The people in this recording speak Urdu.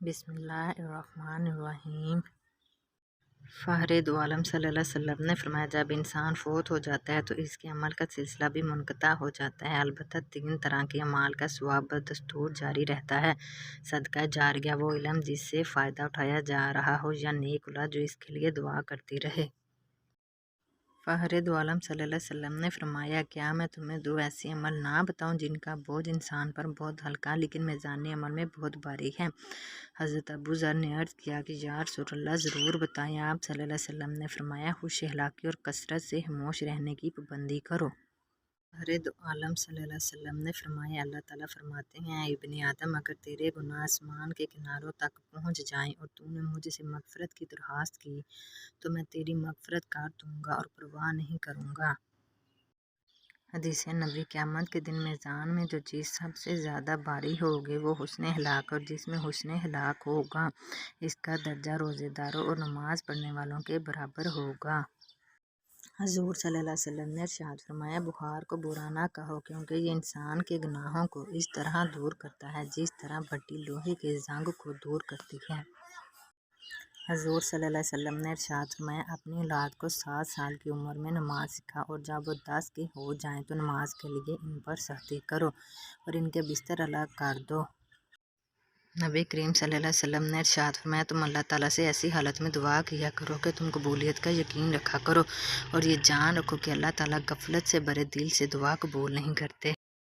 بسم اللہ الرحمن الرحیم۔ فخر دو عالم صلی اللہ علیہ وسلم نے فرمایا، جب انسان فوت ہو جاتا ہے تو اس کے عمل کا سلسلہ بھی منقطع ہو جاتا ہے، البتہ 3 طرح کے اعمال کا ثواب بدستور جاری رہتا ہے: صدقہ جاریہ، وہ علم جس سے فائدہ اٹھایا جا رہا ہو، یا نیک اولاد جو اس کے لیے دعا کرتی رہے۔ فخر دو عالم صلی اللہ علیہ وسلم نے فرمایا، کیا میں تمہیں 2 ایسے عمل نہ بتاؤں جن کا بوجھ انسان پر بہت ہلکا لیکن میزان عمل میں بہت بھاری ہے؟ حضرت ابو ذر نے عرض کیا کہ یا رسول اللہ، ضرور بتائیں۔ آپ صلی اللہ علیہ وسلم نے فرمایا، خوش اخلاقی اور کثرت سے خاموش رہنے کی پابندی کرو۔ فخر دو عالم صلی اللہ علیہ وسلم نے فرمایا، اللہ تعالیٰ فرماتے ہیں، اے ابن آدم، اگر تیرے گناہ آسمان کے کناروں تک پہنچ جائیں اور تو نے مجھ سے مغفرت کی درخواست کی تو میں تیری مغفرت کر دوں گا اور پرواہ نہیں کروں گا۔ حدیث نبوی: قیامت کے دن میزان میں جو چیز سب سے زیادہ بھاری ہوگی وہ حسن اخلاق، اور جس میں حسن اخلاق ہوگا اس کا درجہ روزے داروں اور نماز پڑھنے والوں کے برابر ہوگا۔ حضور صلی اللہ علیہ وسلم نے ارشاد فرمایا، بخار کو برا نہ کہو، کیونکہ یہ انسان کے گناہوں کو اس طرح دور کرتا ہے جس طرح بھٹی لوہے کے زنگ کو دور کرتی ہے۔ حضور صلی اللہ علیہ وسلم نے ارشاد فرمایا، اپنی اولاد کو 7 سال کی عمر میں نماز سکھاؤ، اور جب وہ 10 کے ہو جائیں تو نماز کے لیے ان پر سختی کرو اور ان کے بستر الگ کر دو۔ نبی کریم صلی اللہ علیہ وسلم نے ارشاد فرمایا، تم اللہ تعالیٰ سے ایسی حالت میں دعا کیا کرو کہ تم قبولیت کا یقین رکھا کرو، اور یہ جان رکھو کہ اللہ تعالیٰ غفلت سے بھرے دل سے دعا قبول نہیں کرتے۔